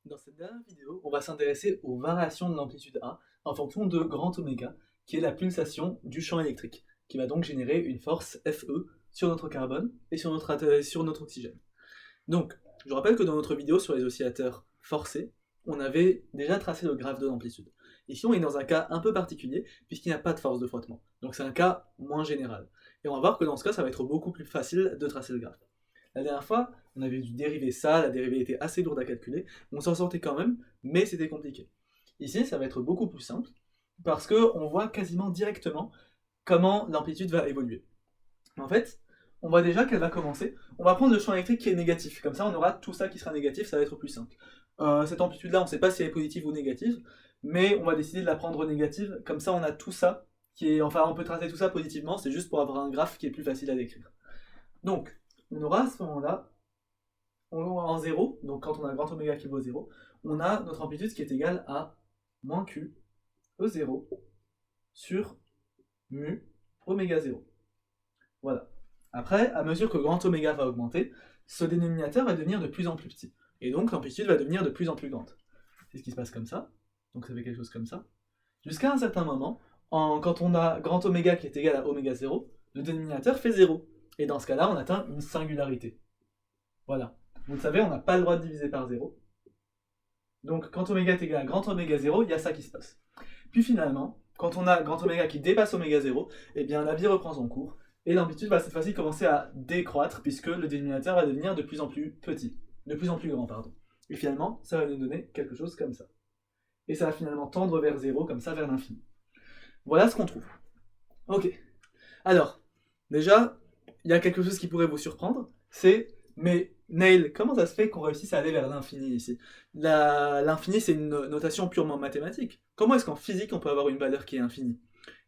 Dans cette dernière vidéo, on va s'intéresser aux variations de l'amplitude A en fonction de grand oméga, qui est la pulsation du champ électrique, qui va donc générer une force Fe sur notre carbone et sur notre oxygène. Donc, je rappelle que dans notre vidéo sur les oscillateurs forcés, on avait déjà tracé le graphe de l'amplitude. Ici, on est dans un cas un peu particulier, puisqu'il n'y a pas de force de frottement. Donc c'est un cas moins général. Et on va voir que dans ce cas, ça va être beaucoup plus facile de tracer le graphe. La dernière fois, on avait dû dériver ça, la dérivée était assez lourde à calculer, on s'en sortait quand même, mais c'était compliqué. Ici, ça va être beaucoup plus simple, parce qu'on voit quasiment directement comment l'amplitude va évoluer. En fait, on voit déjà qu'elle va commencer. On va prendre le champ électrique qui est négatif, comme ça on aura tout ça qui sera négatif, ça va être plus simple. Cette amplitude-là, on ne sait pas si elle est positive ou négative, mais on va décider de la prendre négative, comme ça on a tout ça, enfin on peut tracer tout ça positivement, c'est juste pour avoir un graphe qui est plus facile à décrire. Donc, on aura à ce moment-là, en 0, donc quand on a grand oméga qui vaut 0, on a notre amplitude qui est égale à moins Q E0 sur mu oméga 0. Voilà. Après, à mesure que grand oméga va augmenter, ce dénominateur va devenir de plus en plus petit. Et donc l'amplitude va devenir de plus en plus grande. C'est ce qui se passe comme ça. Donc ça fait quelque chose comme ça. Jusqu'à un certain moment, quand on a grand oméga qui est égal à oméga 0, le dénominateur fait 0. Et dans ce cas-là, on atteint une singularité. Voilà. Vous le savez, on n'a pas le droit de diviser par 0. Donc quand oméga est égal à grand oméga 0, il y a ça qui se passe. Puis finalement, quand on a grand oméga qui dépasse oméga 0, eh bien la vie reprend son cours. Et l'amplitude va cette fois-ci commencer à décroître puisque le dénominateur va devenir de plus en plus petit, de plus en plus grand, pardon. Et finalement, ça va nous donner quelque chose comme ça. Et ça va finalement tendre vers 0, comme ça, vers l'infini. Voilà ce qu'on trouve. Ok. Alors, déjà, il y a quelque chose qui pourrait vous surprendre, c'est, mais Neil, comment ça se fait qu'on réussisse à aller vers l'infini ici? L'infini, c'est une notation purement mathématique. Comment est-ce qu'en physique, on peut avoir une valeur qui est infinie?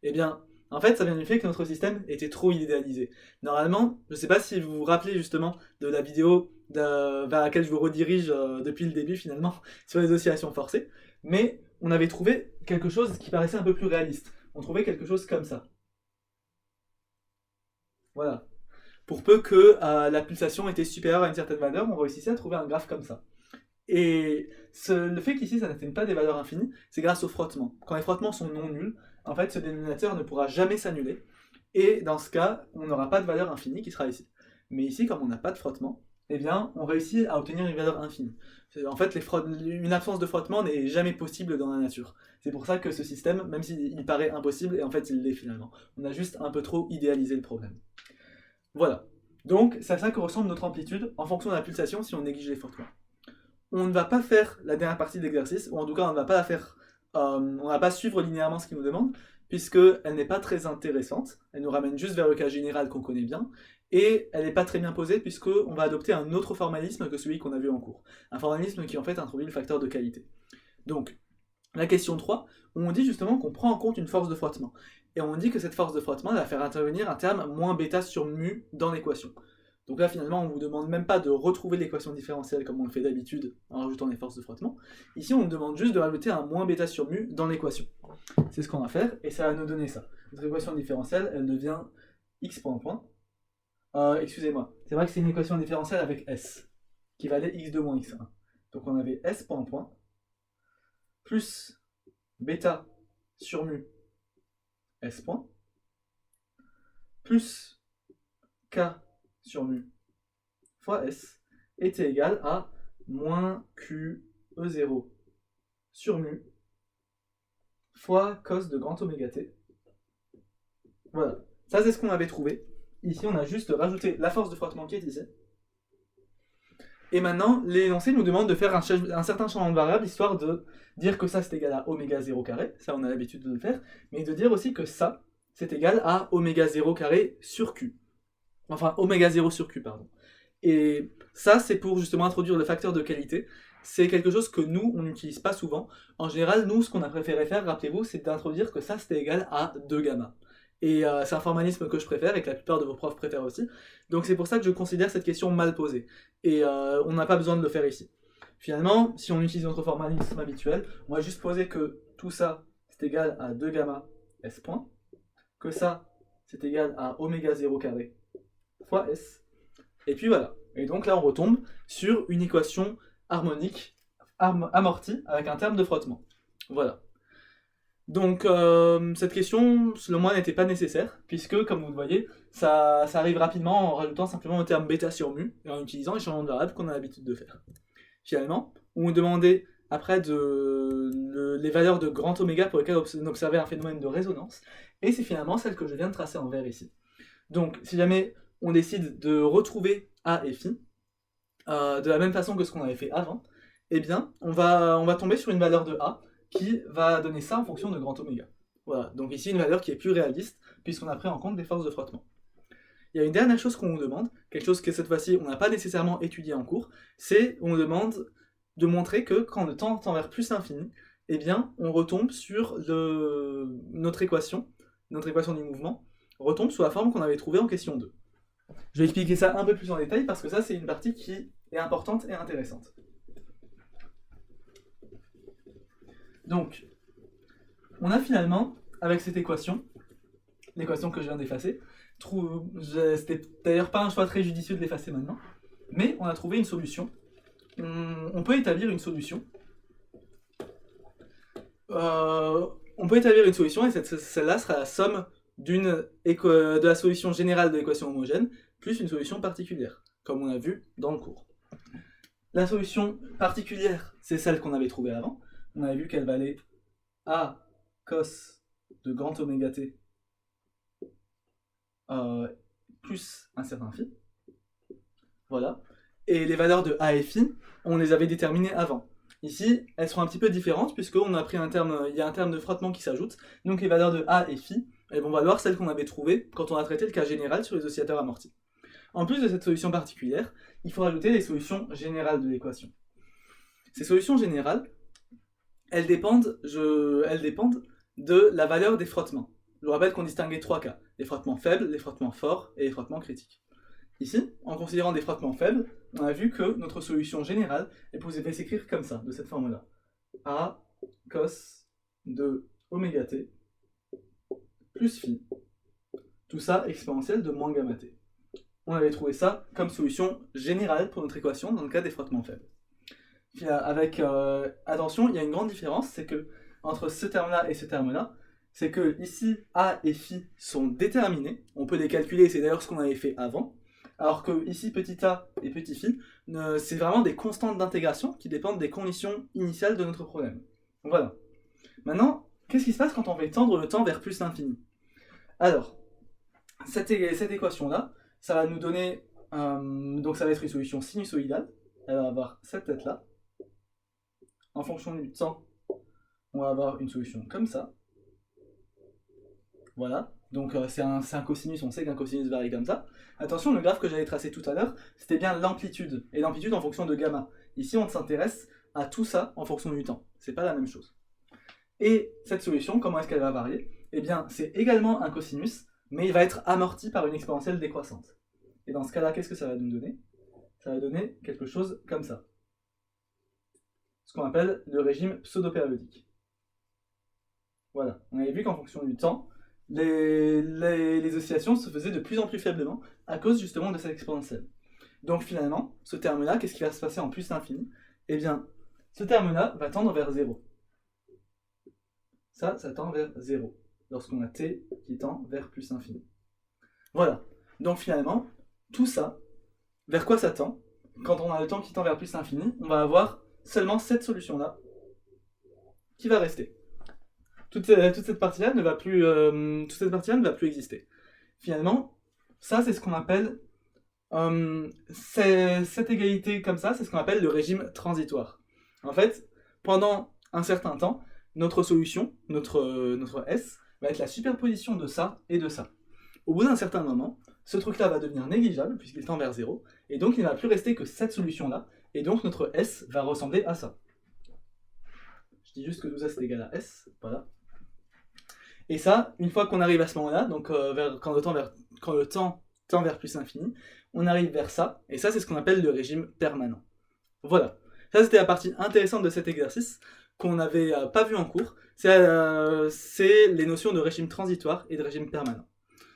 Eh bien, en fait, ça vient du fait que notre système était trop idéalisé. Normalement, je ne sais pas si vous vous rappelez justement de la vidéo vers laquelle je vous redirige depuis le début finalement, sur les oscillations forcées, mais on avait trouvé quelque chose qui paraissait un peu plus réaliste. On trouvait quelque chose comme ça. Voilà. Pour peu que la pulsation était supérieure à une certaine valeur, on réussissait à trouver un graphe comme ça. Et le fait qu'ici ça n'atteigne pas des valeurs infinies, c'est grâce au frottement. Quand les frottements sont non nuls, en fait ce dénominateur ne pourra jamais s'annuler, et dans ce cas, on n'aura pas de valeur infinie qui sera ici. Mais ici, comme on n'a pas de frottement, eh bien, on réussit à obtenir une valeur infinie. En fait, une absence de frottement n'est jamais possible dans la nature. C'est pour ça que ce système, même s'il paraît impossible, et en fait il l'est finalement. On a juste un peu trop idéalisé le problème. Voilà. Donc, c'est à ça que ressemble notre amplitude en fonction de la pulsation si on néglige les frottements. On ne va pas faire la dernière partie de l'exercice, ou en tout cas on ne va pas la faire, on va pas suivre linéairement ce qu'il nous demande, puisqu'elle n'est pas très intéressante, elle nous ramène juste vers le cas général qu'on connaît bien, et elle n'est pas très bien posée puisqu'on va adopter un autre formalisme que celui qu'on a vu en cours. Un formalisme qui en fait introduit le facteur de qualité. Donc, la question 3, où on dit justement qu'on prend en compte une force de frottement. Et on dit que cette force de frottement va faire intervenir un terme moins bêta sur mu dans l'équation. Donc là, finalement, on ne vous demande même pas de retrouver l'équation différentielle comme on le fait d'habitude en rajoutant les forces de frottement. Ici, on nous demande juste de rajouter un moins bêta sur mu dans l'équation. C'est ce qu'on va faire, et ça va nous donner ça. Notre équation différentielle, elle devient x point point. Excusez-moi, c'est vrai que c'est une équation différentielle avec s, qui valait x2 moins x1. Donc on avait s point point, plus bêta sur mu s point, plus k sur mu fois S était égal à moins QE0 sur mu fois cos de grand oméga t. Voilà. Ça, c'est ce qu'on avait trouvé. Ici, on a juste rajouté la force de frottement qui est ici. Et maintenant, l'énoncé nous demande de faire un certain changement de variable, histoire de dire que ça, c'est égal à oméga 0 carré. Ça, on a l'habitude de le faire. Mais de dire aussi que ça, c'est égal à oméga 0 carré sur Q. Enfin, oméga 0 sur Q, pardon. Et ça, c'est pour justement introduire le facteur de qualité. C'est quelque chose que nous, on n'utilise pas souvent. En général, nous, ce qu'on a préféré faire, rappelez-vous, c'est d'introduire que ça, c'était égal à 2 gamma. Et c'est un formalisme que je préfère et que la plupart de vos profs préfèrent aussi. Donc c'est pour ça que je considère cette question mal posée. Et on n'a pas besoin de le faire ici. Finalement, si on utilise notre formalisme habituel, on va juste poser que tout ça, c'est égal à 2 gamma S point. Que ça, c'est égal à oméga 0 carré fois S. Et puis voilà. Et donc là, on retombe sur une équation harmonique amorti avec un terme de frottement. Voilà. Donc cette question, selon moi, n'était pas nécessaire, puisque, comme vous le voyez, ça arrive rapidement en rajoutant simplement le terme bêta sur mu, et en utilisant les changements de variables qu'on a l'habitude de faire. Finalement, on vous demandait après les valeurs de grand oméga pour lesquelles on observait un phénomène de résonance, et c'est finalement celle que je viens de tracer en vert ici. Donc si jamais on décide de retrouver A et phi, de la même façon que ce qu'on avait fait avant, eh bien on va tomber sur une valeur de A qui va donner ça en fonction de grand oméga. Voilà, donc ici une valeur qui est plus réaliste, puisqu'on a pris en compte des forces de frottement. Il y a une dernière chose qu'on nous demande, quelque chose que cette fois-ci on n'a pas nécessairement étudié en cours, c'est on nous demande de montrer que quand le temps tend vers plus l'infini, eh bien on retombe sur notre équation du mouvement, retombe sous la forme qu'on avait trouvée en question 2. Je vais expliquer ça un peu plus en détail parce que ça c'est une partie qui est importante et intéressante. Donc, on a finalement, avec cette équation, l'équation que je viens d'effacer, c'était d'ailleurs pas un choix très judicieux de l'effacer maintenant, mais on a trouvé une solution. On peut établir une solution. Et celle-là sera la somme de la solution générale de l'équation homogène plus une solution particulière, comme on a vu dans le cours. La solution particulière, c'est celle qu'on avait trouvée avant. On avait vu qu'elle valait A cos de grand oméga t plus un certain phi. Voilà. Et les valeurs de A et phi, on les avait déterminées avant. Ici, elles seront un petit peu différentes puisqu'on a pris il y a un terme de frottement qui s'ajoute. Donc les valeurs de A et phi, elles vont valoir celles qu'on avait trouvées quand on a traité le cas général sur les oscillateurs amortis. En plus de cette solution particulière, il faut rajouter les solutions générales de l'équation. Ces solutions générales, elles dépendent de la valeur des frottements. Je vous rappelle qu'on distinguait 3 cas, les frottements faibles, les frottements forts et les frottements critiques. Ici, en considérant des frottements faibles, on a vu que notre solution générale, elle pouvait s'écrire comme ça, de cette forme-là. A cos de oméga t plus phi. Tout ça exponentiel de moins gamma t. On avait trouvé ça comme solution générale pour notre équation dans le cas des frottements faibles. Puis attention, il y a une grande différence, c'est que entre ce terme-là et ce terme-là, c'est que ici A et phi sont déterminés, on peut les calculer, c'est d'ailleurs ce qu'on avait fait avant, alors que ici petit a et petit phi, c'est vraiment des constantes d'intégration qui dépendent des conditions initiales de notre problème. Voilà. Maintenant, qu'est-ce qui se passe quand on veut tendre le temps vers plus l'infini? Alors, cette équation-là, ça va nous donner, donc ça va être une solution sinusoïdale, elle va avoir cette tête-là. En fonction du temps, on va avoir une solution comme ça. Voilà, donc c'est un cosinus, on sait qu'un cosinus varie comme ça. Attention, le graphe que j'avais tracé tout à l'heure, c'était bien l'amplitude, et l'amplitude en fonction de gamma. Ici, on s'intéresse à tout ça en fonction du temps, c'est pas la même chose. Et cette solution, comment est-ce qu'elle va varier? Eh bien, c'est également un cosinus, mais il va être amorti par une exponentielle décroissante. Et dans ce cas-là, qu'est-ce que ça va nous donner? Ça va donner quelque chose comme ça. Ce qu'on appelle le régime pseudo-périodique. Voilà, on avait vu qu'en fonction du temps, les oscillations se faisaient de plus en plus faiblement à cause justement de cette exponentielle. Donc finalement, ce terme-là, qu'est-ce qui va se passer en plus l'infini? Eh bien, ce terme-là va tendre vers 0. Ça tend vers 0, lorsqu'on a t qui tend vers plus l'infini. Voilà, donc finalement, tout ça, vers quoi ça tend? Quand on a le temps qui tend vers plus l'infini, on va avoir seulement cette solution-là qui va rester. Toute cette partie-là ne va plus exister. Finalement, ça c'est ce qu'on appelle cette égalité comme ça, c'est ce qu'on appelle le régime transitoire. En fait, pendant un certain temps, notre solution, notre S, va être la superposition de ça et de ça. Au bout d'un certain moment, ce truc-là va devenir négligeable puisqu'il tend vers 0, et donc il ne va plus rester que cette solution-là, et donc notre S va ressembler à ça. Je dis juste que tout ça c'est égal à S, voilà. Et ça, une fois qu'on arrive à ce moment-là, donc quand le temps tend vers plus l'infini, on arrive vers ça, et ça c'est ce qu'on appelle le régime permanent. Voilà, ça c'était la partie intéressante de cet exercice qu'on n'avait pas vu en cours, c'est les notions de régime transitoire et de régime permanent.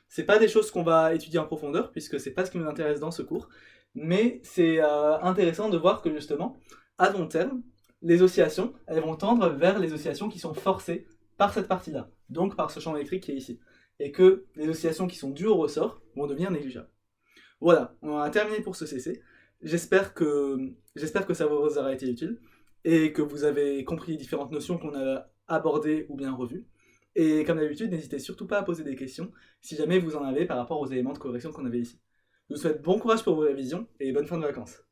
C'est pas des choses qu'on va étudier en profondeur, puisque c'est pas ce qui nous intéresse dans ce cours, mais c'est intéressant de voir que justement, à long terme, les oscillations, elles vont tendre vers les oscillations qui sont forcées par cette partie-là, donc par ce champ électrique qui est ici. Et que les oscillations qui sont dues au ressort vont devenir négligeables. Voilà, on a terminé pour ce CC. J'espère que ça vous aura été utile et que vous avez compris les différentes notions qu'on a abordées ou bien revues. Et comme d'habitude, n'hésitez surtout pas à poser des questions si jamais vous en avez par rapport aux éléments de correction qu'on avait ici. Je vous souhaite bon courage pour vos révisions et bonne fin de vacances.